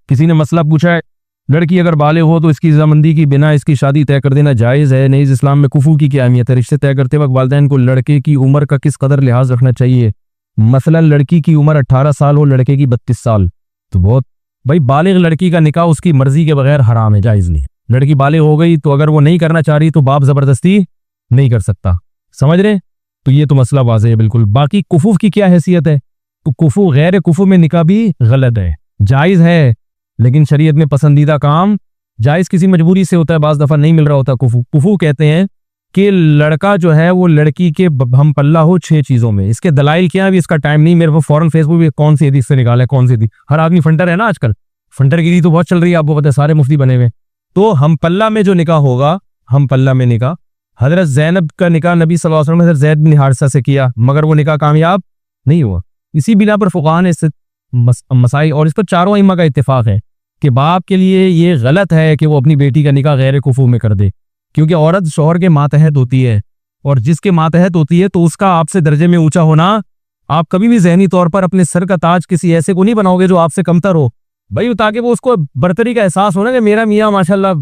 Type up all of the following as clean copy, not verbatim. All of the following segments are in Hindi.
किसी ने मसला पूछा है, लड़की अगर बालिग हो तो इसकी रजामंदी की बिना इसकी शादी तय कर देना जायज़ है? नहीं, इस्लाम में कुफू की क्या अहमियत है? रिश्ते तय करते वक्त वालिदैन को लड़के की उम्र का किस कदर लिहाज रखना चाहिए? मसलन लड़की की उम्र 18 साल हो, लड़के की 32 साल, तो बहुत भाई बालिग लड़की का निकाह उसकी मर्जी के बगैर हराम है, जायज़ नहीं है। लड़की बालिग हो गई तो अगर वो नहीं करना चाह रही तो बाप जबरदस्ती नहीं कर सकता, समझ रहे? तो ये तो मसला वाज़ेह है बिल्कुल। बाकी कुफू की क्या हैसियत है? तो कुफू गैर कुफू में निकाह भी गलत है, जायज़ है लेकिन शरीयत में पसंदीदा काम जायज़ किसी मजबूरी से होता है, बाज़ दफ़ा नहीं मिल रहा होता। कुफू कुफू कहते हैं कि लड़का जो है वो लड़की के हम पल्ला हो 6 चीज़ों में। इसके दलाइल क्या है, अभी इसका टाइम नहीं, मेरे को फौरन फेसबुक पे कौन सी हदीस से निकाला है, कौन सी हदीस। हर आदमी फंटर है ना आजकल, फंटरगिरी तो बहुत चल रही है, आपको पता है, सारे मुफ्ती बने हुए। तो हम पल्ला में जो निकाह होगा, हम पल्ला में निकाह, हजरत ज़ैनब का निकाह नबी सल्लल्लाहु अलैहि वसल्लम ने हजरत ज़ैद बिन हारिसा से किया, मगर वो निकाह कामयाब नहीं हुआ। इसी बिना पर फुक़हा ने इससे मसाइल, और इस पर चारों इम्मा का इत्तेफाक है कि बाप के लिए ये गलत है कि वो अपनी बेटी का निकाह गैर कुफू में कर दे, क्योंकि औरत शौहर के मातहत होती है, और जिसके मातहत होती है तो उसका आपसे दर्जे में ऊंचा होना, आप कभी भी ज़हनी तौर पर अपने सर का ताज किसी ऐसे को नहीं बनाओगे जो आपसे कमतर हो भाई, ताकि वो उसको बर्तरी का एहसास हो ना कि मेरा मियाँ माशाल्लाह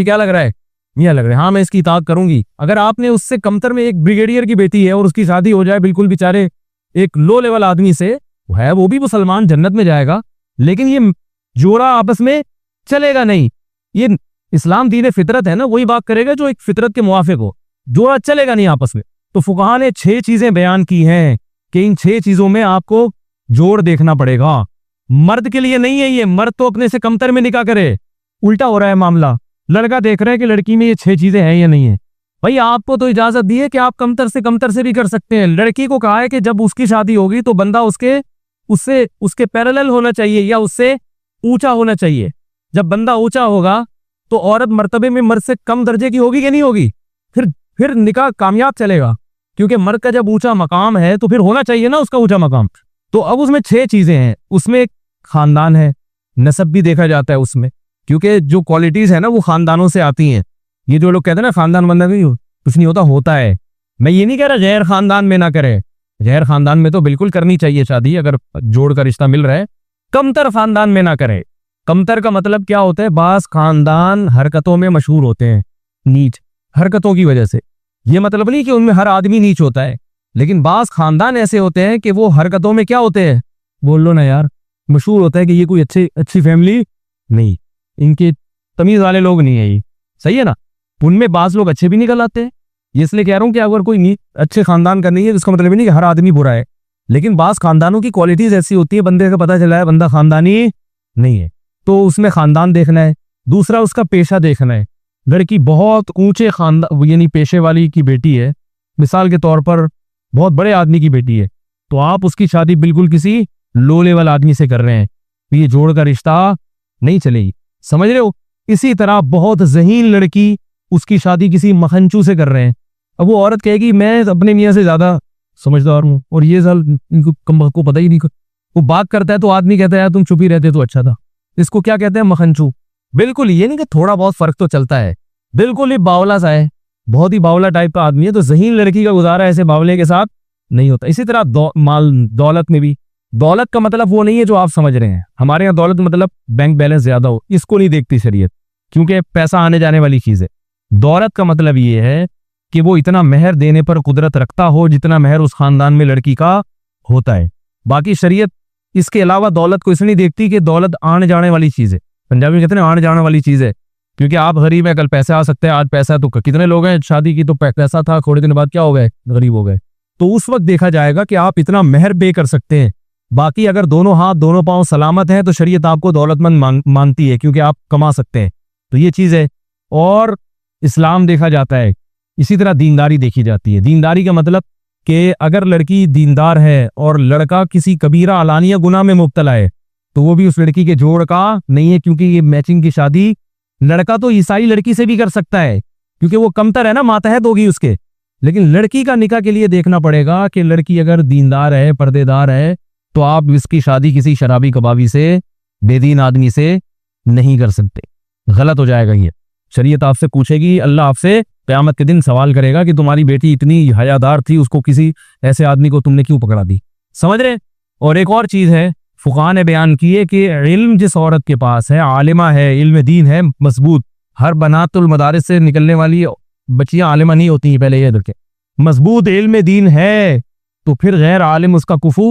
क्या लग रहा है, मियाँ लग रहा है, हाँ मैं इसकी इताअत करूंगी। अगर आपने उससे कमतर में एक ब्रिगेडियर की बेटी है और उसकी शादी हो जाए बिल्कुल बेचारे एक लो लेवल आदमी से, है वो भी मुसलमान, जन्नत में जाएगा, लेकिन ये जोड़ा आपस में चलेगा नहीं। ये इस्लाम दीन फितरत है ना, वही बात करेगा जो एक फितरत के मुवाफिक हो, जोड़ा चलेगा नहीं आपस में। तो फुक़हा ने 6 चीजें बयान की हैं कि इन 6 चीजों में आपको जोड़ देखना पड़ेगा। मर्द के लिए नहीं है ये, मर्द तो अपने से कमतर में निकाह करे, उल्टा हो रहा है मामला। लड़का देख रहा है कि लड़की में ये 6 चीजें हैं या नहीं है। भाई आपको तो इजाजत दी है कि आप कमतर से भी कर सकते हैं। लड़की को कहा है कि जब उसकी शादी होगी तो बंदा उसके पैरेलल होना चाहिए या उससे ऊंचा होना चाहिए। जब बंदा ऊंचा होगा तो औरत मर्तबे में मर्द से कम दर्जे की होगी कि नहीं होगी, फिर निकाह कामयाब चलेगा, क्योंकि मर्द का जब ऊंचा मकाम है तो फिर होना चाहिए ना उसका ऊंचा मकाम। तो अब उसमें 6 चीजें हैं, उसमें खानदान है, नसब भी देखा जाता है उसमें, क्योंकि जो क्वालिटीज है ना वो खानदानों से आती हैं। ये जो लोग कहते हैं ना खानदान बंदा कुछ नहीं होता है, मैं ये नहीं कह रहा गैर खानदान में ना करे, गैर खानदान में तो बिल्कुल करनी चाहिए शादी अगर जोड़ का रिश्ता मिल रहा है, कमतर खानदान में ना करे। कमतर का मतलब क्या होता है, बास खानदान हरकतों में मशहूर होते हैं नीच हरकतों की वजह से। ये मतलब नहीं कि उनमें हर आदमी नीच होता है, लेकिन बास खानदान ऐसे होते हैं कि वो हरकतों में क्या होते हैं, बोल लो ना यार, मशहूर होता है कि ये कोई अच्छी फैमिली नहीं, इनके तमीज वाले लोग नहीं है ये, सही है ना। उनमें बास लोग अच्छे भी निकल आते हैं। ये इसलिए कह रहा हूँ कि अगर कोई अच्छे खानदान का नहीं है उसका मतलब नहीं कि हर आदमी बुरा है, लेकिन बास खानदानों की क्वालिटीज ऐसी होती है, बंदे का पता चला है बंदा खानदानी नहीं है तो उसमें खानदान देखना है। दूसरा उसका पेशा देखना है। लड़की बहुत ऊंचे खानदान यानी पेशे वाली की बेटी है, मिसाल के तौर पर बहुत बड़े आदमी की बेटी है, तो आप उसकी शादी बिल्कुल किसी लो लेवल आदमी से कर रहे हैं तो ये जोड़ का रिश्ता नहीं चलेगी, समझ रहे हो। इसी तरह बहुत ज़हीन लड़की, उसकी शादी किसी मखनचू से कर रहे हैं, अब वो औरत कहेगी मैं अपने मियाँ से ज्यादा समझदार हूँ और ये साल इनको को पता ही नहीं। वो बात करता है तो आदमी कहता है यार तुम चुप ही रहते तो अच्छा था। इसको क्या कहते हैं, मखनचू। बिल्कुल ये नहीं कि थोड़ा बहुत फर्क तो चलता है, बिल्कुल ही बावला सा है, बहुत ही बावला टाइप का आदमी है, तो ज़हीन लड़की का गुजारा ऐसे बावले के साथ नहीं होता। इसी तरह माल दौलत में भी, दौलत का मतलब वो नहीं है जो आप समझ रहे हैं। हमारे यहाँ दौलत मतलब बैंक बैलेंस ज्यादा हो, इसको नहीं देखती शरीयत, क्योंकि पैसा आने जाने वाली चीज है। दौलत का मतलब ये है कि वो इतना मेहर देने पर कुदरत रखता हो जितना मेहर उस खानदान में लड़की का होता है। बाकी शरीयत इसके अलावा दौलत को इसलिए नहीं देखती कि दौलत आने जाने वाली चीज है। पंजाबी में कहते हैं आने जाने वाली चीज है, क्योंकि आप गरीब है, कल पैसा आ सकता है, आज पैसा तो कितने लोग हैं शादी की तो पैसा था, थोड़े दिन बाद क्या हो गए, गरीब हो गए। तो उस वक्त देखा जाएगा कि आप इतना मेहर पे कर सकते हैं। बाकी अगर दोनों हाथ दोनों पांव सलामत हैं तो शरीयत आपको दौलतमंद मानती है, क्योंकि आप कमा सकते हैं। तो ये चीज है, और इस्लाम देखा जाता है। इसी तरह दीनदारी देखी जाती है। दीनदारी का मतलब कि अगर लड़की दीनदार है और लड़का किसी कबीरा अलानिया गुनाह में मुब्तला है तो वो भी उस लड़की के जोड़ का नहीं है, क्योंकि ये मैचिंग की शादी लड़का तो ईसाई लड़की से भी कर सकता है क्योंकि वो कमतर है ना, मातहत होगी उसके। लेकिन लड़की का निकाह के लिए देखना पड़ेगा कि लड़की अगर दीनदार है, पर्देदार है, तो आप इसकी शादी किसी शराबी कबाबी से, बेदीन आदमी से नहीं कर सकते, गलत हो जाएगा ये। शरीयत आपसे पूछेगी, अल्लाह आपसे क़यामत के दिन सवाल करेगा कि तुम्हारी बेटी इतनी हयादार थी, उसको किसी ऐसे आदमी को तुमने क्यों पकड़ा दी, समझ रहे। और एक और चीज है, फुक़हा ने बयान किए कि इल्म जिस औरत के पास है, आलिमा है, इल्म दीन है मजबूत, हर बनातुल मदारिस से निकलने वाली बच्चियां आलिमा नहीं होती, पहले ये देखें, मजबूत इल्म दीन है तो फिर गैर आलिम उसका कुफू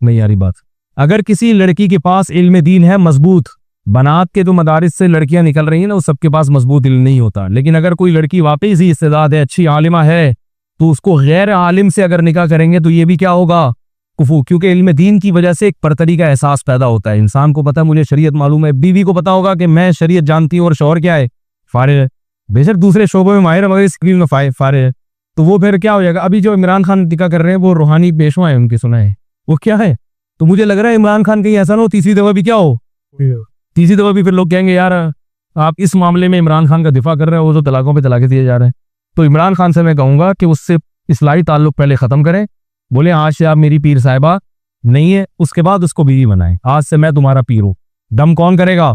नहीं आ रही बात। अगर किसी लड़की के पास इल्म दीन है मजबूत, बनात के जो मदारिस से लड़कियां निकल रही हैं ना, उस सबके पास मजबूत इल्म नहीं होता, लेकिन अगर कोई लड़की वाकई सी इस्तेदाद है, अच्छी आलिमा है, तो उसको गैर आलिम से अगर निकाह करेंगे तो ये भी क्या होगा, कुफू। क्योंकि इल्म दीन की वजह से एक बरतरी का एहसास पैदा होता है। इंसान को पता है मुझे शरीयत मालूम है, बीवी को पता होगा कि मैं शरीयत जानती हूँ और शौहर क्या है, फारिग है, बेशक दूसरे शोबों में माहिर है मगर स्क्रीन में फारिग है। तो वो फिर क्या हो जाएगा। अभी जो इमरान खान निकाह कर रहे हैं वो रूहानी पेशवा है उनके, सुना है वो क्या है। तो मुझे लग रहा है इमरान खान कहीं ऐसा ना हो तीसरी दफा भी क्या हो, तीसरी दफा भी फिर लोग कहेंगे यार आप इस मामले में इमरान खान का दिफा कर रहे हो, वो तो तलाकों पे तलाके दिए जा रहे हैं। तो इमरान खान से मैं कहूंगा कि उससे इस्लाही ताल्लुक पहले खत्म करें, बोले आज से आप मेरी पीर साहिबा नहीं है, उसके बाद उसको बीवी बनाए, आज से मैं तुम्हारा पीर हूं। दम कौन करेगा,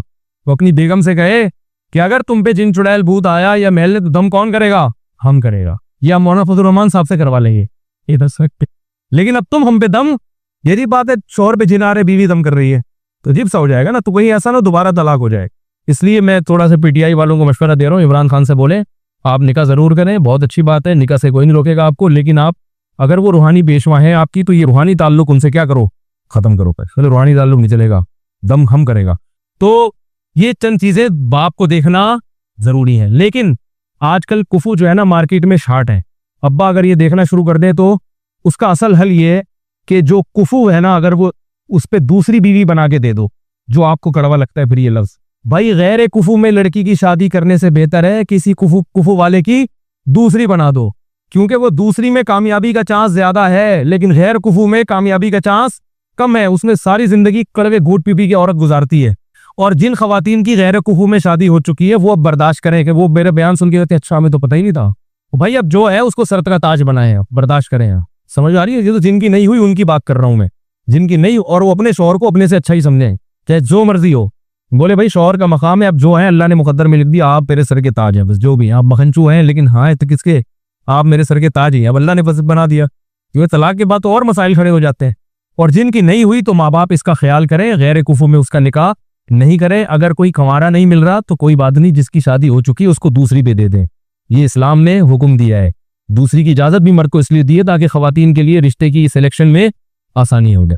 वो अपनी बेगम से कहे कि अगर तुम पे जिन चुड़ैल भूत आया या महल तो दम कौन करेगा, हम करेगा, या मौलाना फजल रहमान साहब से करवा लेंगे ये दस सकते। लेकिन अब तुम हम पे दम, यही बात है, शोहर पे जिन आ रहे, बीवी दम कर रही है, तो जिप सा हो जाएगा ना, तो कहीं ऐसा ना दोबारा तलाक हो जाए। इसलिए मैं थोड़ा सा पीटीआई वालों को मशवरा दे रहा हूँ, इमरान खान से बोले आप निकाह जरूर करें, बहुत अच्छी बात है, निकाह से कोई नहीं रोकेगा आपको, लेकिन आप अगर वो रूहानी पेशवा है आपकी तो ये रूहानी ताल्लुक उनसे क्या करो, खत्म करो। पहले रूहानी ताल्लुक नहीं चलेगा, दम हम करेगा। तो ये चंद चीजें बाप को देखना जरूरी है। लेकिन आजकल कुफू जो है ना मार्केट में शार्ट है, अब्बा अगर ये देखना शुरू कर दे तो उसका असल हल ये है कि जो कुफू है ना, अगर वो उस पर दूसरी बीवी बना के दे दो, जो आपको कड़वा लगता है फिर ये लफ्ज, भाई गैर कुफू में लड़की की शादी करने से बेहतर है किसी कुफू वाले की दूसरी बना दो, क्योंकि वो दूसरी में कामयाबी का चांस ज्यादा है, लेकिन गैर कुफू में कामयाबी का चांस कम है। उसमें सारी जिंदगी कड़वे घूट पी के औरत गुजारती है। और जिन खवातीन की गैर कुफू में शादी हो चुकी है वो अब बर्दाश्त करें कि वो मेरे बयान सुन के कहते अच्छा हमें तो पता ही नहीं था, भाई अब जो है उसको सरत का ताज बनाए, बर्दाश्त करें। समझ आ रही है, ये तो जिनकी नहीं हुई उनकी बात कर रहा हूं मैं, जिनकी नहीं, और वो अपने शौहर को अपने से अच्छा ही समझें, चाहे जो मर्जी हो। बोले भाई शौहर का मकाम है, अब जो है अल्लाह ने मुकद्दर में लिख दिया, आप मेरे सर के ताज हैं, बस जो भी आप मखनचू हैं, लेकिन हाँ तो किसके, आप मेरे सर के ताज ही, अब अल्लाह ने बस बना दिया। क्योंकि तलाक के बाद तो और मसाइल खड़े हो जाते हैं। और जिनकी नहीं हुई तो माँ बाप इसका ख्याल करें, गैर कुफू में उसका निकाह नहीं करें। अगर कोई कंवारा नहीं मिल रहा तो कोई बात नहीं, जिसकी शादी हो चुकी है उसको दूसरी पे दे दें, ये इस्लाम ने हुक्म दिया है। दूसरी की इजाजत भी मर्द को इसलिए दी है ताकि खवातीन के लिए रिश्ते की सिलेक्शन में आसानी हो जाए।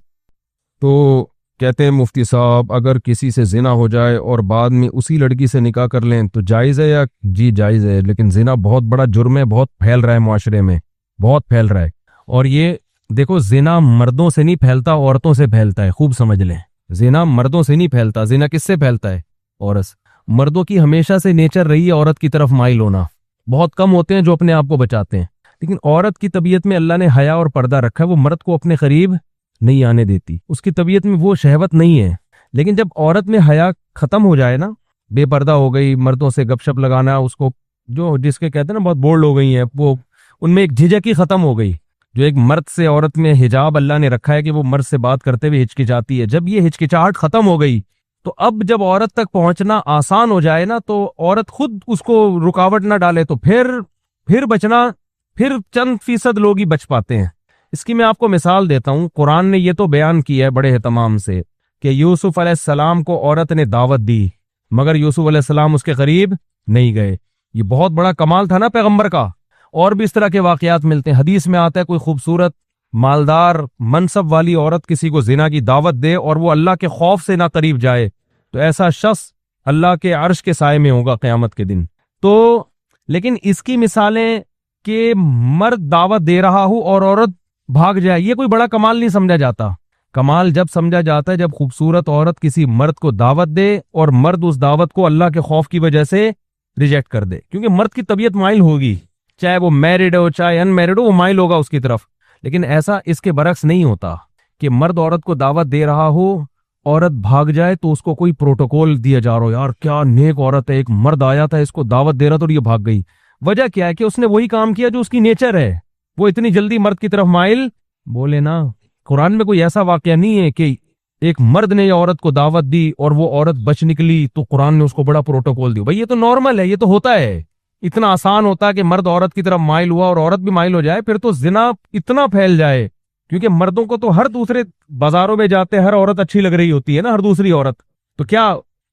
तो कहते हैं मुफ्ती साहब, अगर किसी से जिना हो जाए और बाद में उसी लड़की से निकाह कर लें तो जायज़ है या? जी जायज़ है, लेकिन जिना बहुत बड़ा जुर्म है, बहुत फैल रहा है माशरे में, बहुत फैल रहा है। और ये देखो जिना मर्दों से नहीं फैलता, औरतों से फैलता है, खूब समझ लें। जिना मर्दों से नहीं फैलता, जिना किससे फैलता है? औरत। मर्दों की हमेशा से नेचर रही है औरत की तरफ माइल होना, बहुत कम होते हैं जो अपने आप को बचाते हैं। लेकिन औरत की तबीयत में अल्लाह ने हया और पर्दा रखा है, वो मर्द को अपने करीब नहीं आने देती, उसकी तबीयत में वो शहवत नहीं है। लेकिन जब औरत में हया खत्म हो जाए ना, बेपर्दा हो गई, मर्दों से गपशप लगाना, उसको जो जिसके कहते हैं ना बहुत बोल्ड हो गई है, वो उनमें एक झिझक ही खत्म हो गई। जो एक मर्द से औरत में हिजाब अल्लाह ने रखा है कि वो मर्द से बात करते हुए हिचकिचाती है, जब ये हिचकिचाहट खत्म हो गई तो अब जब औरत तक पहुंचना आसान हो जाए ना, तो औरत खुद उसको रुकावट ना डाले तो फिर बचना, फिर चंद फीसद लोग ही बच पाते हैं। इसकी मैं आपको मिसाल देता हूं। कुरान ने ये तो बयान किया है बड़े एहतमाम से कि यूसुफ अलैहिस्सलाम को औरत ने दावत दी, मगर यूसुफ अलैहिस्सलाम उसके करीब नहीं गए। ये बहुत बड़ा कमाल था ना पैगंबर का। और भी इस तरह के वाकयात मिलते हैं। हदीस में आता है कोई खूबसूरत मालदार मनसब वाली औरत किसी को जिना की दावत दे और वो अल्लाह के खौफ से ना करीब जाए, तो ऐसा शख्स अल्लाह के अर्श के साए में होगा क़यामत के दिन। तो लेकिन इसकी मिसालें कि मर्द दावत दे रहा हो और औरत भाग जाए, ये कोई बड़ा कमाल नहीं समझा जाता। कमाल जब समझा जाता है जब खूबसूरत औरत किसी मर्द को दावत दे और मर्द उस दावत को अल्लाह के खौफ की वजह से रिजेक्ट कर दे। क्योंकि मर्द की तबीयत माइल होगी, चाहे वो मैरिड हो चाहे अनमैरिड हो, वो माइल होगा उसकी तरफ। लेकिन ऐसा इसके बरक्स नहीं होता कि मर्द औरत को दावत दे रहा हो, औरत भाग जाए तो उसको कोई प्रोटोकॉल दिया जा रहा हो, यार क्या नेक औरत है, एक मर्द आया था इसको दावत दे रहा था और ये भाग गई। वजह क्या है कि उसने वही काम किया जो उसकी नेचर है, वो इतनी जल्दी मर्द की तरफ माइल। बोले ना, कुरान में कोई ऐसा वाकया नहीं है कि एक मर्द ने औरत को दावत दी और वो औरत बच निकली तो कुरान ने उसको बड़ा प्रोटोकॉल दिया। भाई ये तो नॉर्मल है, ये तो होता है। इतना आसान होता है कि मर्द औरत की तरफ माइल हुआ और औरत भी माइल हो जाए, फिर तो जिना इतना फैल जाए क्योंकि मर्दों को तो हर दूसरे बाजारों में जाते हर औरत अच्छी लग रही होती है ना, हर दूसरी औरत, तो क्या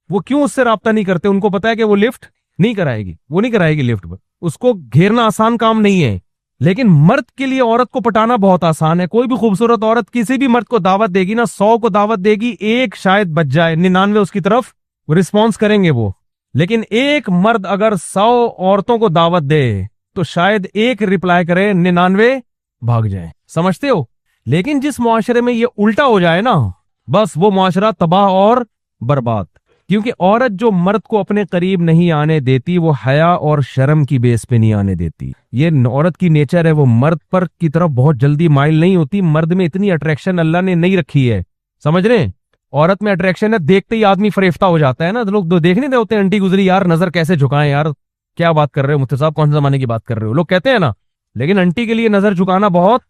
वो क्यों उससे राब्ता नहीं करते? उनको पता है कि वो लिफ्ट नहीं कराएगी, वो नहीं कराएगी लिफ्ट पर, उसको घेरना आसान काम नहीं है। लेकिन मर्द के लिए औरत को पटाना बहुत आसान है। कोई भी खूबसूरत औरत किसी भी मर्द को दावत देगी ना, 100 को दावत देगी, एक शायद बच जाए, 99 उसकी तरफ रिस्पॉन्स करेंगे वो। लेकिन एक मर्द अगर 100 औरतों को दावत दे तो शायद एक रिप्लाई करे, 99 भाग जाए। समझते हो? लेकिन जिस मुआशरे में ये उल्टा हो जाए ना, बस वो मुआशरा तबाह और बर्बाद। क्योंकि औरत जो मर्द को अपने करीब नहीं आने देती, वो हया और शर्म की बेस पे नहीं आने देती। ये औरत की नेचर है, वो मर्द पर की तरफ बहुत जल्दी माइल नहीं होती। मर्द में इतनी अट्रैक्शन अल्लाह ने नहीं रखी है, समझ रहे हैं? औरत में अट्रैक्शन है, देखते ही आदमी फरेफ्ता हो जाता है ना। तो लोग तो देखने दे होते हैं, आंटी गुजरी यार नजर कैसे झुकाएं यार, क्या बात कर रहे हो मुफ्ती साहब, कौन से जमाने की बात कर रहे हो, लोग कहते हैं ना। लेकिन आंटी के लिए नजर झुकाना बहुत,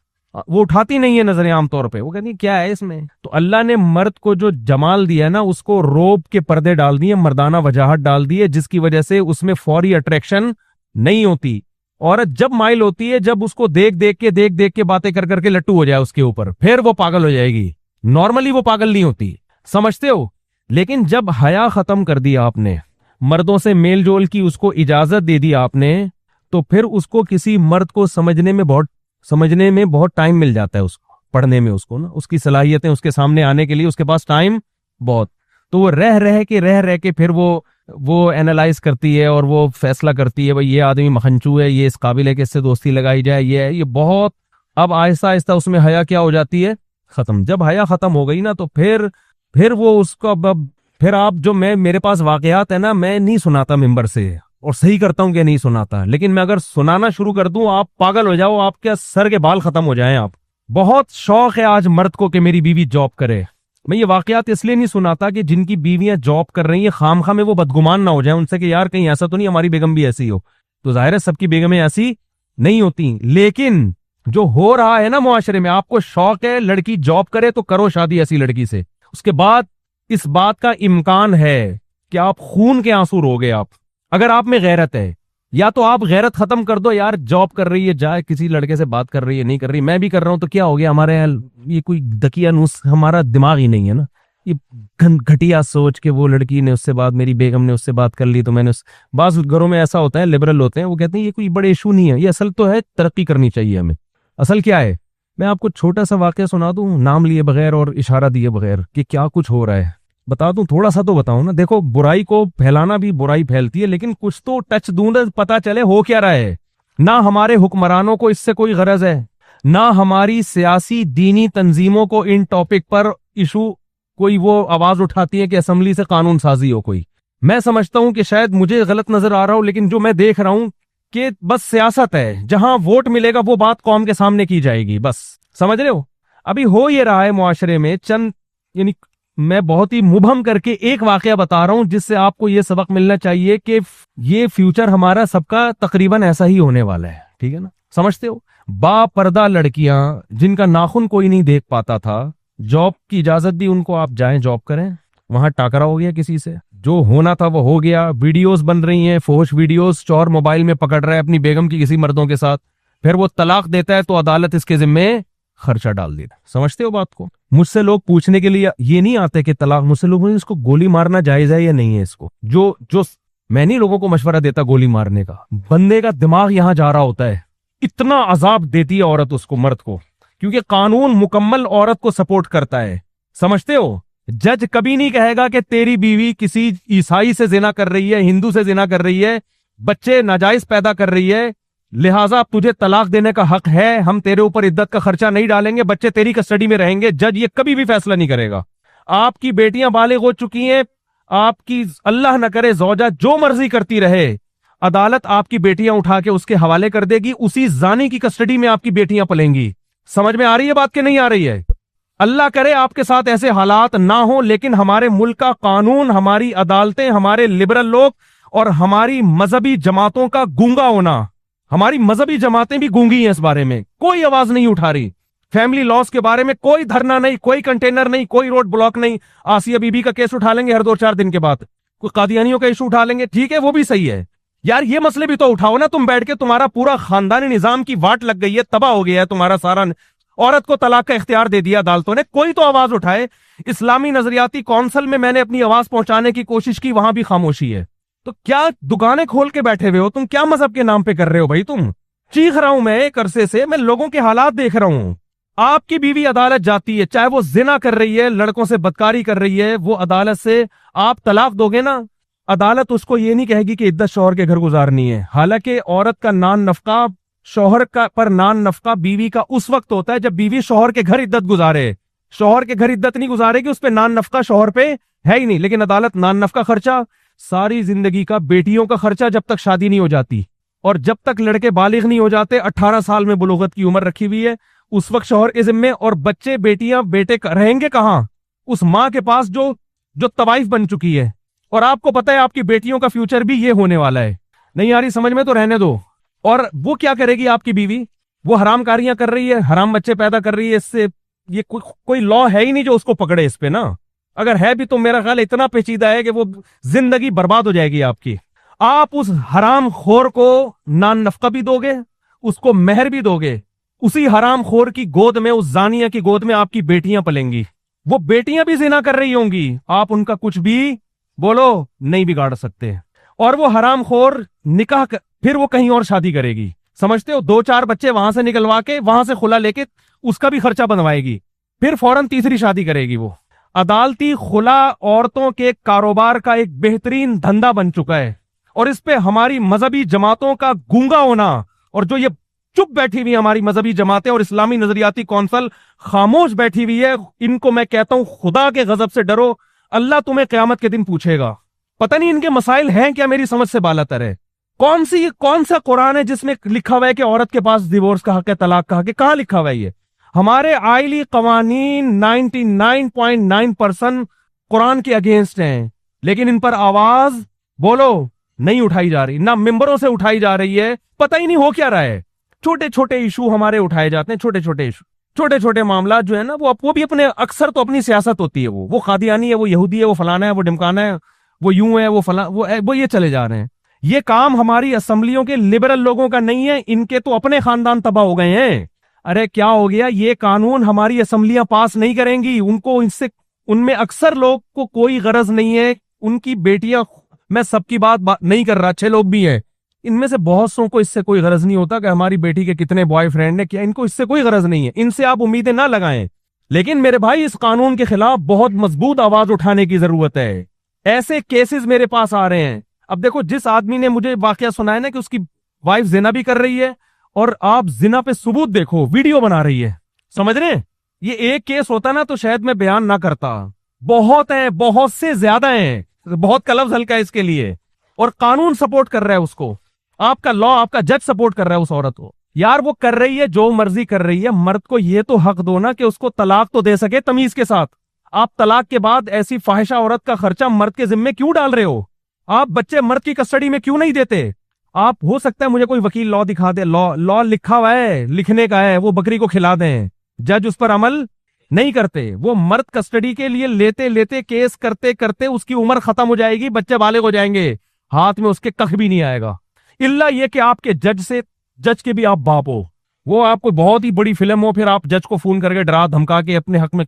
वो उठाती नहीं है नजरें आमतौर पे, वो कहती है क्या है इसमें। तो अल्लाह ने मर्द को जो जमाल दिया ना, उसको रोब के पर्दे डाल दिए, मर्दाना वजाहत डाल दी है, जिसकी वजह से उसमें फौरी अट्रैक्शन नहीं होती। औरत जब माइल होती है, जब उसको देख देख के बातें कर करके लट्टू हो जाए उसके ऊपर, फिर वो पागल हो जाएगी। नॉर्मली वो पागल नहीं होती, समझते हो? लेकिन जब हया खत्म कर दिया आपने, मर्दों से मेल जोल की उसको इजाजत दे दी आपने, तो फिर उसको किसी मर्द को समझने में बहुत टाइम मिल जाता है, उसको पढ़ने में, उसको ना उसकी सलाहियतें उसके सामने आने के लिए उसके पास टाइम बहुत। तो वो रह रह के फिर वो एनालाइज करती है और वो फैसला करती है, भाई ये आदमी मखनचू है, ये इस काबिल है कि इससे दोस्ती लगाई जाए, ये बहुत। अब आहिस्ता आहिस्ता उसमें हया क्या हो जाती है, खत्म। जब हया खत्म हो गई ना, तो फिर वो उसको अब फिर आप जो मेरे पास वाकयात है ना, मैं नहीं सुनाता मिंबर से, और सही करता हूं कि नहीं सुनाता, लेकिन मैं अगर सुनाना शुरू कर दूं आप पागल हो जाओ, आपके सर के बाल खत्म हो जाएं। आप बहुत शौक है आज मर्द को कि मेरी बीवी जॉब करे। मैं ये वाकयात इसलिए नहीं सुनाता कि जिनकी बीवियां जॉब कर रही हैं खामखा में वो बदगुमान ना हो जाए उनसे कि यार कहीं ऐसा तो नहीं हमारी बेगम भी ऐसी हो। तो जाहिर है सबकी बेगमें ऐसी नहीं होती, लेकिन जो हो रहा है ना मुआशरे में, आपको शौक है लड़की जॉब करे तो करो शादी ऐसी लड़की से। उसके बाद इस बात का इम्कान है कि आप खून के आंसू रोगे। आप अगर आप में गैरत है, या तो आप गैरत खत्म कर दो, यार जॉब कर रही है जाए किसी लड़के से बात कर रही है, नहीं कर रही, मैं भी कर रहा हूं तो क्या हो गया, हमारे ये कोई दकिया नूस, हमारा दिमाग ही नहीं है ना। ये घटिया सोच के वो लड़की ने उससे बात, मेरी बेगम ने उससे बात कर ली तो मैंने बाज घरों में ऐसा होता है, लिबरल होते हैं, वो कहते हैं ये कोई बड़े इशू नहीं है, ये असल तो है तरक्की करनी चाहिए हमें। असल क्या है, मैं आपको छोटा सा वाकया सुना दूं नाम लिए बगैर और इशारा दिए बगैर कि क्या कुछ हो रहा है, बता दूं, थोड़ा सा तो बताऊं ना। देखो बुराई को फैलाना भी बुराई फैलती है, लेकिन कुछ तो टच दूं ना, पता चले हो क्या रहा है। ना हमारे हुक्मरानों को इससे कोई गरज है, ना हमारी सियासी दीनी तंजीमों को इन टॉपिक पर इशू कोई वो आवाज उठाती है कि असेंबली से कानून साजी हो कोई। मैं समझता हूं कि शायद मुझे गलत नजर आ रहा हूं, लेकिन जो मैं देख रहा हूं कि बस सियासत है, जहां वोट मिलेगा वो बात कौम के सामने की जाएगी, बस। समझ रहे हो? अभी हो ये रहा है मुआशरे में चंद, यानी मैं बहुत ही मुबहम करके एक वाकया बता रहा हूं जिससे आपको ये सबक मिलना चाहिए कि ये फ्यूचर हमारा सबका तकरीबन ऐसा ही होने वाला है, ठीक है ना? समझते हो? बापर्दा लड़कियां जिनका नाखून कोई नहीं देख पाता था, जॉब की इजाजत दी उनको, आप जाएं जॉब करें, वहां टाकरा हो गया किसी से, जो होना था वो हो गया, वीडियोस बन रही हैं, फोश वीडियोस, चोर मोबाइल में पकड़ रहा है अपनी बेगम की किसी मर्दों के साथ, फिर वो तलाक देता है तो अदालत इसके जिम्मे खर्चा डाल देता। समझते हो बात को? मुझसे लोग पूछने के लिए ये नहीं आते कि तलाक, मुझसे लोग इसको गोली मारना जायज है या नहीं है, इसको जो मैं नहीं लोगों को मशवरा देता गोली मारने का, बंदे का दिमाग यहां जा रहा होता है, इतना अजाब देती है औरत उसको, मर्द को, क्योंकि कानून मुकम्मल औरत को सपोर्ट करता है। समझते हो? जज कभी नहीं कहेगा कि तेरी बीवी किसी ईसाई से जिना कर रही है, हिंदू से जिना कर रही है, बच्चे नाजायज पैदा कर रही है, लिहाजा तुझे तलाक देने का हक है, हम तेरे ऊपर इद्दत का खर्चा नहीं डालेंगे, बच्चे तेरी कस्टडी में रहेंगे। जज ये कभी भी फैसला नहीं करेगा। आपकी बेटियां बालिग हो चुकी हैं, आपकी अल्लाह न करे जौजा जो मर्जी करती रहे, अदालत आपकी बेटियां उठा के उसके हवाले कर देगी, उसी जानी की कस्टडी में आपकी बेटियां पलेंगी। समझ में आ रही है बात कि नहीं आ रही है? अल्लाह करे आपके साथ ऐसे हालात ना हो, लेकिन हमारे मुल्क का कानून, हमारी अदालतें, हमारे लिबरल लोग और हमारी मजहबी जमातों का गूंगा होना, हमारी मजहबी जमातें भी गूंगी हैं इस बारे में, कोई आवाज नहीं उठा रही। फैमिली लॉस के बारे में कोई धरना नहीं, कोई कंटेनर नहीं, कोई रोड ब्लॉक नहीं। आसिया बीबी का केस उठा लेंगे हर 2-4 दिन के बाद, कोई कादियानियों का इशू उठा लेंगे, ठीक है वो भी सही है यार, ये मसले भी तो उठाओ ना तुम बैठ के। तुम्हारा पूरा खानदानी निजाम की वाट लग गई है, तबाह हो गया है तुम्हारा सारा, औरत को तलाक का इख्तियार दे दिया अदालतों ने। कोई तो आवाज उठाए। इस्लामी नजरियाती कौंसिल में मैंने अपनी आवाज पहुंचाने की कोशिश की, वहां भी खामोशी है। तो क्या दुकानें खोल के बैठे हुए हो तुम? क्या मजहब के नाम पे कर रहे हो भाई तुम? चीख रहा हूं मैं एक अरसे से, मैं लोगों के हालात देख रहा हूं। आपकी बीवी अदालत जाती है, चाहे वो जिना कर रही है, लड़कों से बदकारी कर रही है, वो अदालत से आप तलाक दोगे ना, अदालत उसको ये नहीं कहेगी कि इद्दत शौहर के घर गुजारनी है। हालांकि औरत का नान नफका, शौहर का पर नान नफका बीवी का उस वक्त होता है जब बीवी शौहर के घर इद्दत गुजारे। शौहर के घर इद्दत नहीं गुजारेगी, उस पर नान नफका शौहर पे है ही नहीं। लेकिन अदालत नान नफका खर्चा, सारी जिंदगी का बेटियों का खर्चा जब तक शादी नहीं हो जाती और जब तक लड़के बालिग नहीं हो जाते, 18 साल में बुलूगत की उम्र रखी हुई है, उस वक्त शौहर के जिम्मे। और बच्चे बेटियां बेटे रहेंगे कहां? उस मां के पास जो जो तवाइफ बन चुकी है। और आपको पता है आपकी बेटियों का फ्यूचर भी ये होने वाला है। नहीं आ रही समझ में तो रहने दो। और वो क्या करेगी आपकी बीवी? वो हरामकारियां कर रही है, हराम बच्चे पैदा कर रही है। इससे ये कोई लॉ है ही नहीं जो उसको पकड़े इस पे ना। अगर है भी तो मेरा ख्याल इतना पेचीदा है कि वो जिंदगी बर्बाद हो जाएगी आपकी। आप उस हराम खोर को नान नफका भी दोगे, उसको मेहर भी दोगे। उसी हराम खोर की गोद में, उस जानिया की गोद में आपकी बेटियां पलेंगी। वो बेटियां भी जिना कर रही होंगी, आप उनका कुछ भी बोलो नहीं बिगाड़ सकते। और वो हराम खोर निकाह फिर वो कहीं और शादी करेगी, समझते हो? 2-4 बच्चे वहां से निकलवा के, वहां से खुला लेके उसका भी खर्चा बनवाएगी, फिर फौरन तीसरी शादी करेगी वो। अदालती खुला औरतों के कारोबार का एक बेहतरीन धंधा बन चुका है। और इस पे हमारी मजहबी जमातों का गूंगा होना, और जो ये चुप बैठी हुई हमारी मजहबी जमातें और इस्लामी नजरियाती कौंसिल खामोश बैठी हुई है, इनको मैं कहता हूं खुदा के गजब से डरो। अल्लाह तुम्हें क़यामत के दिन पूछेगा। पता नहीं इनके मसाइल हैं क्या, मेरी समझ से बालातर है। कौन सा कुरान है जिसमें लिखा हुआ है कि औरत के पास डिवोर्स का हक है, तलाक का हक है? कहां लिखा हुआ है ये? हमारे आइली कवानीन 99.9% कुरान के अगेंस्ट हैं, लेकिन इन पर आवाज बोलो नहीं उठाई जा रही, ना मिंबरों से उठाई जा रही है। पता ही नहीं हो क्या रहा है। छोटे छोटे इशू हमारे उठाए जाते हैं, छोटे छोटे इशू, छोटे छोटे मामला जो है ना, वो भी अपने, अक्सर तो अपनी सियासत होती है। वो कादियानी है, वो यहूदी है, वो फलाना है, वो ढिमकाना है, वो यूं है, वो फला, वो ये चले जा रहे हैं। ये काम हमारी असेंबलियों के लिबरल लोगों का नहीं है, इनके तो अपने खानदान तबाह हो गए हैं। अरे क्या हो गया? ये कानून हमारी असेंबलियां पास नहीं करेंगी। उनको इससे, उनमें अक्सर लोग को कोई गरज नहीं है। उनकी बेटियां, मैं सबकी बात नहीं कर रहा, अच्छे लोग भी हैं, इनमें से बहुत सौ को इससे कोई गरज नहीं होता कि हमारी बेटी के कितने बॉयफ्रेंड है, क्या, इनको इससे कोई गरज नहीं है। इनसे आप उम्मीदें ना लगाएं। लेकिन मेरे भाई, इस कानून के खिलाफ बहुत मजबूत आवाज उठाने की जरूरत है। ऐसे केसेस मेरे पास आ रहे हैं। अब देखो, जिस आदमी ने मुझे वाकया सुनाया ना कि उसकी वाइफ जिना भी कर रही है, और आप जिना पे सबूत देखो, वीडियो बना रही है, समझ रहे हैं? ये एक केस होता ना तो शायद मैं बयान ना करता। बहुत है, बहुत से ज्यादा है, बहुत का लफ्ज हल्का है इसके लिए। और कानून सपोर्ट कर रहा है उसको, आपका लॉ, आपका जज सपोर्ट कर रहा है उस औरत को। यार वो कर रही है, जो मर्जी कर रही है, मर्द को ये तो हक दो ना कि उसको तलाक तो दे सके तमीज के साथ। आप तलाक के बाद ऐसी फाहिशा औरत का खर्चा मर्द के जिम्मे क्यों डाल रहे हो? आप बच्चे मर्द की कस्टडी में क्यों नहीं देते? आप, हो सकता है मुझे कोई वकील लॉ दिखा दे, लॉ लिखा हुआ है, लिखने का है, वो बकरी को खिला दें, जज उस पर अमल नहीं करते। वो मर्द कस्टडी के लिए लेते लेते, केस करते करते उसकी उम्र खत्म हो जाएगी, बच्चे बालिग हो जाएंगे, हाथ में उसके कख भी नहीं आएगा। इल्ला ये कि आपके जज के भी आप बाप हो, वो आपको बहुत ही बड़ी फिल्म हो, फिर आप जज को फोन करके डरा धमका के अपने हक में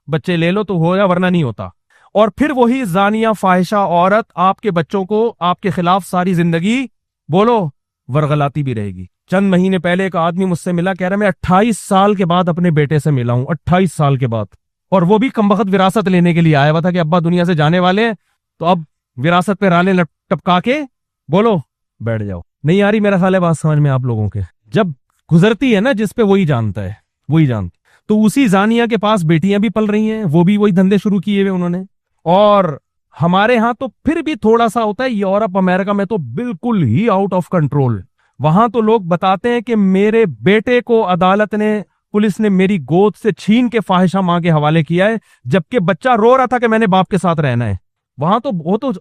बच्चे ले लो तो हो, या वरना नहीं होता। और फिर वही जानिया फाहिशा औरत आपके बच्चों को आपके खिलाफ सारी जिंदगी बोलो वरगलाती भी रहेगी। चंद महीने पहले एक आदमी मुझसे मिला, कह रहा मैं 28 साल के बाद अपने बेटे से मिला हूं, 28 साल के बाद, और वो भी कमबख्त विरासत लेने के लिए आया हुआ था कि अब्बा दुनिया से जाने वाले हैं, तो अब विरासत पे राले टपका के बोलो बैठ जाओ। नहीं आ रही मेरा ख्याल है बात समझ में आप लोगों के? जब गुजरती है ना जिस पे, वही जानता है, वही जानता। तो उसी जानिया के पास बेटियां भी पल रही हैं, वो भी वही धंधे शुरू किए हुए उन्होंने। और हमारे यहां तो फिर भी थोड़ा सा होता है, यूरोप अमेरिका में तो बिल्कुल ही आउट ऑफ कंट्रोल। वहां तो लोग बताते हैं कि मेरे बेटे को अदालत ने, पुलिस ने मेरी गोद से छीन के फाहिशा मां के हवाले किया है, जबकि बच्चा रो रहा था कि मैंने बाप के साथ रहना है। वहां तो वो तो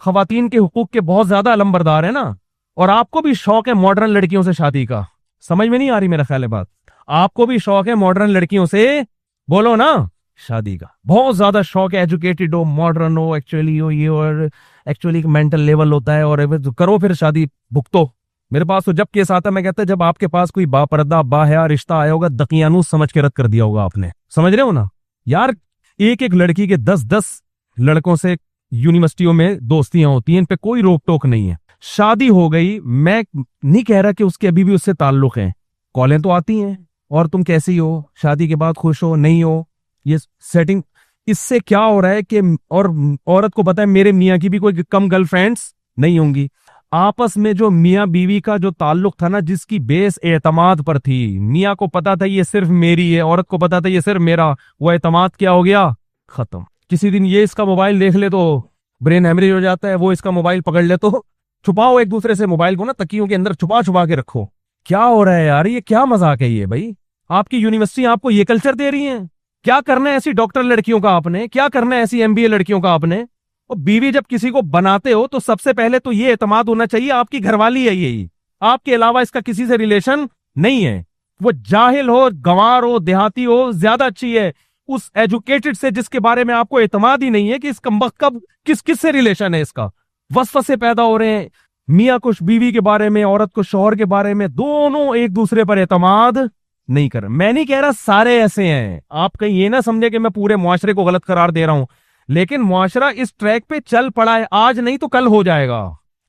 खवातीन के हुकूक के बहुत ज्यादा अलमबरदार है ना। और आपको भी शौक है मॉडर्न लड़कियों से शादी का, समझ में नहीं आ रही मेरा ख्याल है बात? आपको भी शौक है मॉडर्न लड़कियों से, बोलो ना, शादी का बहुत ज्यादा शौक है। एजुकेटेड हो, मॉडर्न हो, एक्चुअली हो ये, और एक्चुअली मेंटल लेवल होता है, और करो फिर शादी, भुगतो। मेरे पास तो जब केस आता मैं कहता जब आपके पास कोई बापर्दा बाहया रिश्ता आया होगा, दकियानूस समझ के रद्द कर दिया होगा आपने। समझ रहे हो ना यार, एक एक लड़की के 10-10 लड़कों से यूनिवर्सिटियों में दोस्तियां होती हैं, इन पे कोई रोक टोक नहीं है। शादी हो गई, मैं नहीं कह रहा कि उसके अभी भी उससे ताल्लुक है, कॉलें तो आती हैं, और तुम कैसी हो, शादी के बाद खुश हो नहीं हो, ये सेटिंग। इससे क्या हो रहा है कि और औरत को पता है मेरे मियाँ की भी कोई कम गर्लफ्रेंड्स नहीं होंगी। आपस में जो मियाँ बीवी का जो ताल्लुक था ना, जिसकी बेस एतमाद पर थी, मियाँ को पता था ये सिर्फ मेरी है, औरत को पता था ये सिर्फ मेरा, वो एतमाद क्या हो गया, खत्म। किसी दिन ये इसका मोबाइल देख ले तो ब्रेन हेमरेज हो जाता है, वो इसका मोबाइल पकड़ ले तो छुपाओ एक दूसरे से मोबाइल को ना, तकियों के अंदर छुपा छुपा के रखो। क्या हो रहा है यार, ये क्या मजाक है ये भाई? आपकी यूनिवर्सिटी आपको ये कल्चर दे रही है? क्या करना है ऐसी डॉक्टर लड़कियों का आपने, क्या करना है ऐसी एमबीए लड़कियों का आपने? और बीवी जब किसी को बनाते हो तो सबसे पहले तो ये एतमाद होना चाहिए आपकी घरवाली है यही, आपके अलावा इसका किसी से रिलेशन नहीं है। वो जाहिल हो, गंवार हो, देहाती हो, ज्यादा अच्छी है उस एजुकेटेड से जिसके बारे में आपको एतमाद ही नहीं है कि इस कमबख्त का किस किस से रिलेशन है। इसका वसवसे पैदा हो रहे हैं, मियाँ को बीवी के बारे में, औरत को शौहर के बारे में, दोनों एक दूसरे पर एतमाद नहीं कर। मैं नहीं कह रहा सारे ऐसे हैं, आप कहीं ये ना समझे कि मैं पूरे मुआशरे को गलत करार दे रहा हूं, लेकिन मुआशरा इस ट्रैक पे चल पड़ा है, आज नहीं तो कल हो जाएगा।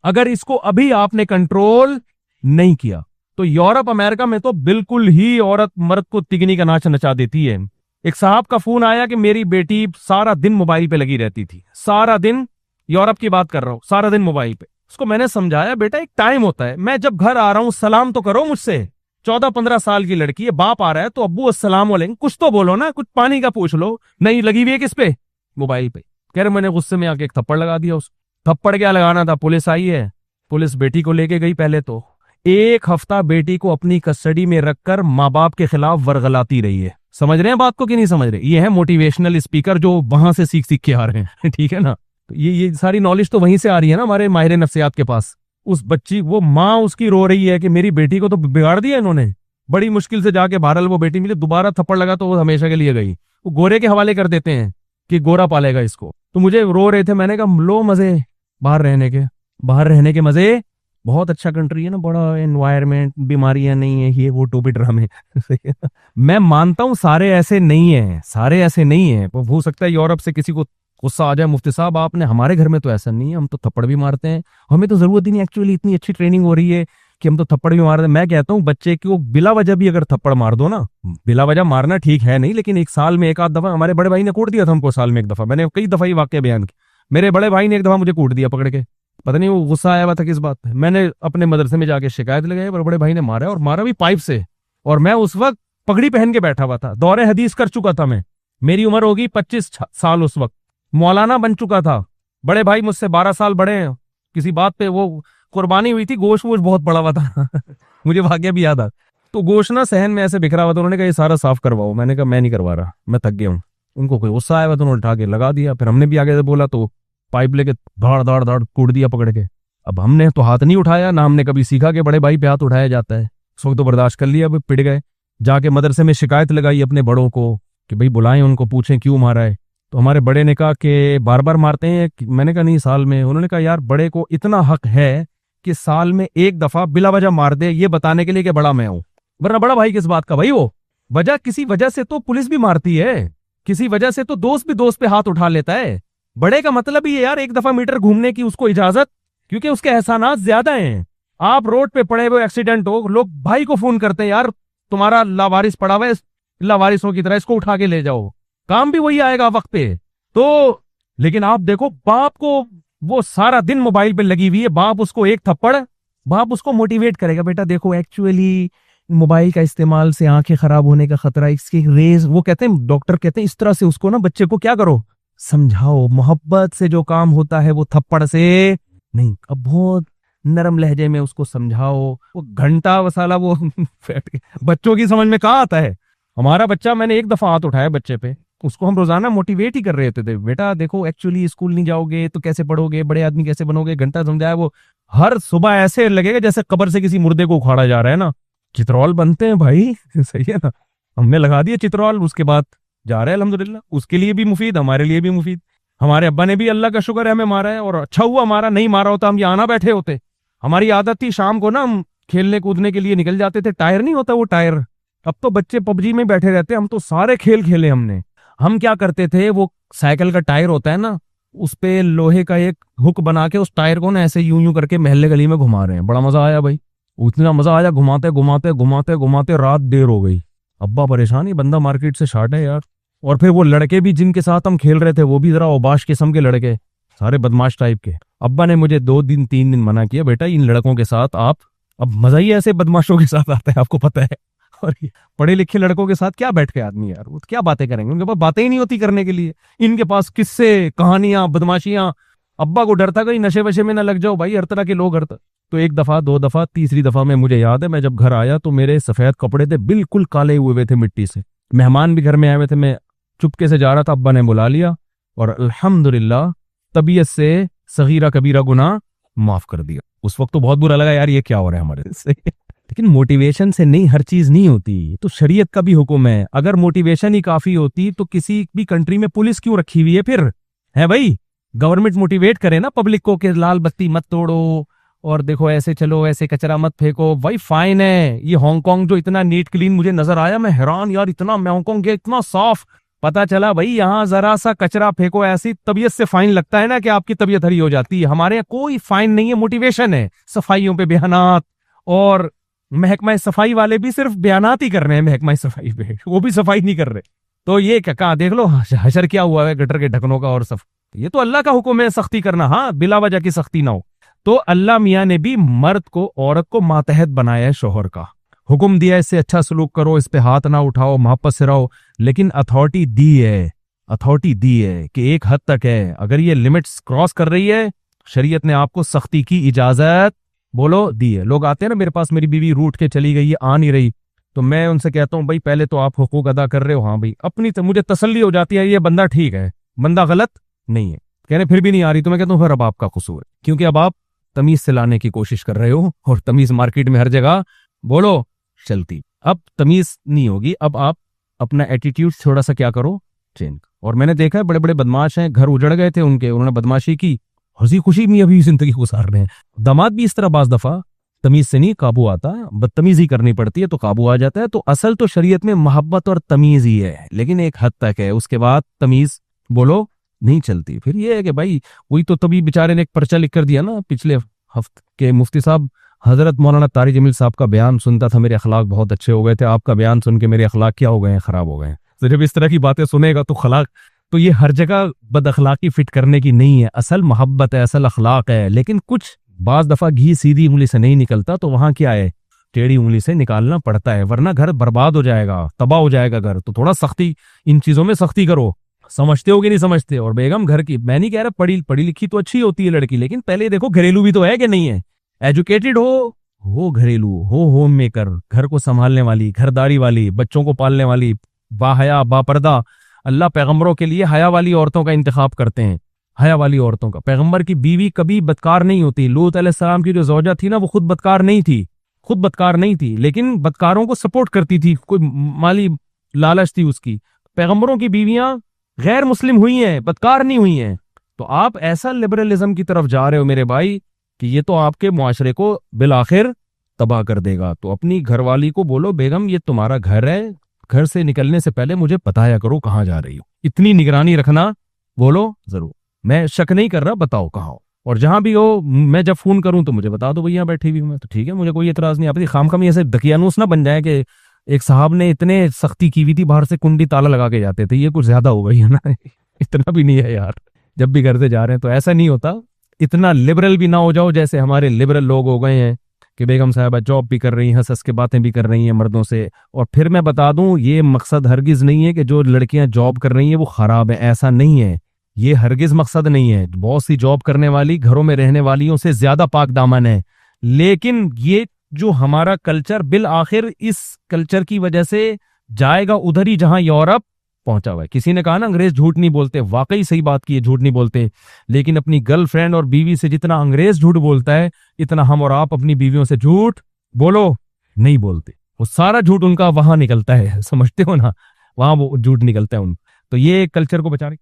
अगर इसको अभी आपने कंट्रोल नहीं किया तो यूरोप अमेरिका में तो बिल्कुल ही औरत मर्द को तिगनी का नाच नचा देती है। एक साहब का फोन आया कि मेरी बेटी सारा दिन मोबाइल पे लगी रहती थी, सारा दिन, यूरोप की बात कर रहा हूं, सारा दिन मोबाइल पे। उसको मैंने समझाया बेटा एक टाइम होता है, मैं जब घर आ रहा हूं सलाम तो करो मुझसे। 14-15 साल की लड़की है, बाप आ रहा है तो अब्बू अस्सलाम वालेकुम कुछ तो बोलो ना, कुछ पानी का पूछ लो। नहीं, लगी हुई है किस पे, मोबाइल पे। कह रहे मैंने गुस्से में आके एक थप्पड़ लगा दिया उस। थप्पड़ क्या लगाना था, पुलिस आई है, पुलिस बेटी को लेके गई। पहले तो 1 हफ्ता बेटी को अपनी कस्टडी में रखकर माँ बाप के खिलाफ वर्गलाती रही है। समझ रहे हैं बात को कि नहीं समझ रहे? ये है मोटिवेशनल स्पीकर जो वहां से सीख सीख के आ रहे हैं ठीक है ना। तो ये सारी नॉलेज तो वहीं से आ रही है ना हमारे माहिर नफ्सियात के पास। उस बच्ची, वो माँ उसकी रो रही है कि मेरी बेटी को तो बिगाड़ दिया इन्होंने। बड़ी मुश्किल से जाके बहरहाल वो बेटी मिली, दोबारा थप्पड़ लगा तो वो हमेशा के लिए गई। वो गोरे के हवाले कर देते हैं कि गोरा पालेगा इसको। तो मुझे रो रहे थे, मैंने कहा लो मजे बाहर रहने के मजे, बहुत अच्छा कंट्री है ना, बड़ा एनवायरमेंट, बीमारियां नहीं है, ये वो टोपी ड्रामे मैं मानता हूं सारे ऐसे नहीं है, सारे ऐसे नहीं है। हो सकता है यूरोप से किसी को गुस्सा आ जाए, मुफ्ती साहब आपने, हमारे घर में तो ऐसा नहीं है, हम तो थप्पड़ भी मारते हैं, हमें तो जरूरत ही नहीं, एक्चुअली इतनी अच्छी ट्रेनिंग हो रही है कि हम तो थप्पड़ भी मारते हैं। मैं कहता हूँ बच्चे को बिला वजह भी अगर थप्पड़ मार दो ना, बिला वजह मारना ठीक है नहीं, लेकिन एक साल में 1 आध दफा, हमारे बड़े भाई ने कूट दिया था हमको साल में 1 दफा, मैंने कई दफा ये वाक्य बयान किया। मेरे बड़े भाई ने 1 दफा मुझे कूट दिया पकड़ के, पता नहीं वो गुस्सा आया हुआ था किस बात पे। मैंने अपने मदरसे में जाके शिकायत लगाई, बड़े भाई ने मारा, और मारा भी पाइप से, और मैं उस वक्त पगड़ी पहन के बैठा हुआ था, दौरे हदीस कर चुका था मैं, मेरी उम्र होगी 25 साल, उस वक्त मौलाना बन चुका था। बड़े भाई मुझसे 12 साल बड़े हैं, किसी बात पे वो कुर्बानी हुई थी, गोश्त वोश बहुत पड़ा हुआ था मुझे वाकया भी याद आ। तो गोश्त ना सहन में ऐसे बिखरा हुआ था, उन्होंने कहा ये सारा साफ करवाओ। मैंने कहा मैं नहीं करवा रहा, मैं थक गया हूँ। उनको कोई गुस्सा आया हुआ तो उन्होंने उठा के लगा दिया, फिर हमने भी आगे से बोला तो पाइप लेके धाड़ धाड़ धाड़ कूट दिया पकड़ के। अब हमने तो हाथ नहीं उठाया ना, हमने कभी सीखा कि बड़े भाई पे हाथ उठाया जाता है, उस वक्त तो बर्दाश्त कर लिया। अब पिट गए, जाके मदरसे में शिकायत लगाई अपने बड़ों को कि भाई बुलाएं उनको, पूछें क्यों मारा है। तो हमारे बड़े ने कहा कि बार बार मारते हैं, मैंने कहा नहीं साल में। उन्होंने कहा यार बड़े को इतना हक है कि साल में 1 दफा बिला वजह मार दे, ये बताने के लिए कि बड़ा मैं हूं, वरना बड़ा भाई किस बात का भाई। वो वजह, किसी वजह से तो पुलिस भी मारती है, किसी वजह से तो दोस्त भी दोस्त पे हाथ उठा लेता है। बड़े का मतलब ही है यार 1 दफा मीटर घूमने की उसको इजाजत, क्योंकि उसके एहसानात ज्यादा हैं। आप रोड पे पड़े हुए एक्सीडेंट हो, लोग भाई को फोन करते हैं यार तुम्हारा लावारिस पड़ा हुआ है, लावारिसों की तरह इसको उठा के ले जाओ, काम भी वही आएगा वक्त पे। तो लेकिन आप देखो बाप को, वो सारा दिन मोबाइल पे लगी हुई है, बाप उसको 1 थप्पड़, बाप उसको मोटिवेट करेगा, बेटा देखो एक्चुअली मोबाइल का इस्तेमाल से आंखें खराब होने का खतरा, इसके रेज, वो कहते हैं, डॉक्टर कहते हैं इस तरह से उसको ना बच्चे को क्या करो, समझाओ। मोहब्बत से जो काम होता है वो थप्पड़ से नहीं, अब बहुत नरम लहजे में उसको समझाओ। वो घंटा वसाला वो बच्चों की समझ में कहाँ आता है। हमारा बच्चा, मैंने 1 दफा हाथ उठाया बच्चे पे, उसको हम रोजाना मोटिवेट ही कर रहे थे, बेटा देखो एक्चुअली स्कूल नहीं जाओगे तो कैसे पढ़ोगे, बड़े आदमी कैसे बनोगे, घंटा समझाया। वो हर सुबह ऐसे लगेगा जैसे कब्र से किसी मुर्दे को उखाड़ा जा रहा है ना। चित्रौल बनते हैं भाई सही है ना, हमने लगा दिया चित्रौल, उसके बाद जा रहे हैं अल्हम्दुलिल्लाह, उसके लिए भी मुफीद, हमारे लिए भी मुफीद। हमारे अब्बा ने भी अल्लाह का शुक्र है हमें मारा है, और अच्छा हुआ मारा, नहीं मारा होता हम यहाँ ना बैठे होते। हमारी आदत थी शाम को ना हम खेलने कूदने के लिए निकल जाते थे, टायर नहीं होता वो टायर, अब तो बच्चे पबजी में बैठे रहते हैं। हम तो सारे खेल खेले हमने। हम क्या करते थे, वो साइकिल का टायर होता है ना, उस पे लोहे का एक हुक बना के उस टायर को ना ऐसे यूं यूं करके महल्ले गली में घुमा रहे हैं। बड़ा मजा आया भाई, उतना मजा आया, घुमाते घुमाते घुमाते घुमाते रात देर हो गई। अब्बा परेशान, ही बंदा मार्केट से शार्ट है यार। और फिर वो लड़के भी जिनके साथ हम खेल रहे थे वो भी जरा औबाश किस्म के लड़के, सारे बदमाश टाइप के। अब्बा ने मुझे 2 दिन 3 दिन मना किया, बेटा इन लड़कों के साथ आप, अब मजा ही ऐसे बदमाशों के साथ आता है, आपको पता है। और ये पढ़े लिखे लड़कों के साथ क्या बैठ के आदमी यार, वो क्या बातें करेंगे, उनके पास बातें ही नहीं होती करने के लिए। इनके पास किस्से, कहानियां, बदमाशियां। अब्बा को डर था कहीं नशे वशे में ना लग जाओ भाई, हर तरह के लोग, हर तरह। तो 1 दफा 2 दफा, तीसरी दफा में मुझे याद है, मैं जब घर आया तो मेरे सफेद कपड़े थे बिल्कुल काले हुए थे मिट्टी से। मेहमान भी घर में आए हुए थे, मैं चुपके से जा रहा था, अब्बा ने बुला लिया और अल्हम्दुलिल्लाह तबीयत से सगीरा कबीरा गुनाह माफ कर दिया। उस वक्त तो बहुत बुरा लगा यार, ये क्या हो रहा है हमारे से। लेकिन मोटिवेशन से नहीं, हर चीज नहीं होती। तो शरीयत का भी हुक्म है, अगर मोटिवेशन ही काफी होती तो किसी भी कंट्री में पुलिस क्यों रखी हुई है फिर, है भाई? गवर्नमेंट मोटिवेट करे ना पब्लिक को कि लाल बत्ती मत तोड़ो, और देखो ऐसे चलो, ऐसे कचरा मत फेंको भाई, फाइन है। ये हांगकांग जो इतना नीट क्लीन मुझे नजर आया, मैं हैरान यार, इतना मैं हांगकांग गया इतना साफ, पता चला भाई यहाँ जरा सा कचरा फेंको ऐसी तबीयत से फाइन लगता है ना कि आपकी तबीयत हरी हो जाती है। हमारे यहाँ कोई फाइन नहीं है, मोटिवेशन है, सफाइयों पे बयानात, और महकमा सफाई वाले भी सिर्फ बयानात ही कर रहे हैं महकमा सफाई पे, वो भी सफाई नहीं कर रहे। तो ये क्या कहा, देख लो हशर क्या हुआ है गटर के ढक्कनों का, और सब ये तो अल्लाह का हुक्म है सख्ती करना, हाँ बिला वजह की सख्ती ना हो। तो अल्लाह मियाँ ने भी मर्द को, औरत को मातहत बनाया है शोहर का, हुक्म दिया इससे अच्छा सलूक करो, इस पे हाथ ना उठाओ, मोहब्बत से रहो। लेकिन अथॉरिटी दी है, अथॉरिटी दी है कि एक हद तक है, अगर ये लिमिट्स क्रॉस कर रही है, शरीयत ने आपको सख्ती की इजाजत बोलो दी है। लोग आते हैं ना मेरे पास, मेरी बीवी रूठ के चली गई है, आ नहीं रही, तो मैं उनसे कहता हूँ भाई पहले तो आप हुकूक अदा कर रहे हो, हाँ भाई, अपनी तो मुझे तसल्ली हो जाती है ये बंदा ठीक है, बंदा गलत नहीं है। कहने फिर भी नहीं आ रही, तो मैं कहता हूँ फिर अब आपका कसूर है, क्योंकि अब आप तमीज से लाने की कोशिश कर रहे हो, और तमीज मार्केट में हर जगह बोलो चलती, अब तमीज नहीं होगी। अब आप अपना एटीट्यूड थोड़ा सा क्या करो, चेंज। और मैंने देखा है बड़े बड़े बदमाश हैं, घर उजड़ गए थे उनके, उन्होंने बदमाशी की, हंसी खुशी में अभी जिंदगी गुजार रहे हैं। दामाद भी इस तरह बाज दफा तमीज से नहीं काबू आता, बदतमीजी करनी पड़ती है तो काबू आ जाता है। तो असल तो शरीयत में मोहब्बत और तमीज ही है, लेकिन एक हद तक है, उसके बाद तमीज बोलो नहीं चलती। फिर ये है कि भाई वही तो तभी बेचारे ने एक पर्चा लिख कर दिया ना पिछले हफ्ते के, मुफ्ती साहब हजरत मौलाना तारिक जमील साहब का बयान सुनता था, मेरे अखलाक बहुत अच्छे हो गए थे, आपका बयान सुन के मेरे अखलाक क्या हो गए हैं, खराब हो गए हैं। तो जब इस तरह की बातें सुनेगा तो खलाक, तो ये हर जगह बद अखलाकी फिट करने की नहीं है, असल मोहब्बत है, असल अखलाक है। लेकिन कुछ बाज दफा घी सीधी उंगली से नहीं निकलता, तो वहां क्या है, टेढ़ी उंगली से निकालना पड़ता है, वरना घर बर्बाद हो जाएगा, तबाह हो जाएगा घर। तो थोड़ा सख्ती, इन चीजों में सख्ती करो। समझते हो कि नहीं समझते? और बेगम घर की, मैं नहीं कह रहा पढ़ी लिखी तो अच्छी होती है लड़की, लेकिन पहले देखो घरेलू भी तो है कि नहीं है, एजुकेटेड हो घरेलू हो, होम मेकर, घर को संभालने वाली, घरदारी वाली, बच्चों को पालने वाली, बाहया बापर्दा। अल्लाह पैगंबरों के लिए हया वाली औरतों का इंतखाब करते हैं, हया वाली औरतों का। पैगंबर की बीवी कभी बदकार नहीं होती। लूत अलैहिस्सलाम की जो ज़ौजा थी ना, वो खुद बदकार नहीं थी, खुद बदकार नहीं थी, लेकिन बदकारों को सपोर्ट करती थी, कोई माली लालच थी उसकी। पैगंबरों की बीवियां गैर मुस्लिम हुई हैं, बदकार नहीं हुई हैं। तो आप ऐसा लिबरलिज्म की तरफ जा रहे हो मेरे भाई कि ये तो आपके मुआशरे को बिल आखिर तबाह कर देगा। तो अपनी घरवाली को बोलो, बेगम ये तुम्हारा घर है, घर से निकलने से पहले मुझे बताया करो कहाँ जा रही हो, इतनी निगरानी रखना। बोलो जरूर, मैं शक नहीं कर रहा, बताओ कहाँ हो, और जहां भी हो मैं जब फोन करूं तो मुझे बता दो भैया बैठी हुई हूं मैं, तो ठीक है, मुझे कोई एतराज नहीं आपकी। खाम ऐसे दकियानूस ना बन जाए कि एक साहब ने इतने सख्ती की हुई थी, बाहर से कुंडी ताला लगा के जाते थे, ये कुछ ज्यादा हो गई है ना। इतना भी नहीं है यार, जब भी घर से जा रहे हैं तो ऐसा नहीं होता, इतना लिबरल भी ना हो जाओ जैसे हमारे लिबरल लोग हो गए हैं कि बेगम साहबा जॉब भी कर रही हैं, हंस हंस के बातें भी कर रही हैं मर्दों से। और फिर मैं बता दूं, ये मकसद हरगिज नहीं है कि जो लड़कियां जॉब कर रही हैं वो खराब है, ऐसा नहीं है, ये हरगिज मकसद नहीं है। बहुत सी जॉब करने वाली घरों में रहने वालियों से ज्यादा पाक दामन है। लेकिन ये जो हमारा कल्चर बिल आखिर इस कल्चर की वजह से जाएगा उधर ही जहां यूरोप पहुंचा हुआ है। किसी ने कहा ना अंग्रेज झूठ नहीं बोलते, वाकई सही बात की है, झूठ नहीं बोलते। लेकिन अपनी गर्लफ्रेंड और बीवी से जितना अंग्रेज झूठ बोलता है, इतना हम और आप अपनी बीवियों से झूठ बोलो नहीं बोलते। वो सारा झूठ उनका वहां निकलता है, समझते हो ना, वहां वो झूठ निकलता है उन। तो ये कल्चर को बचाने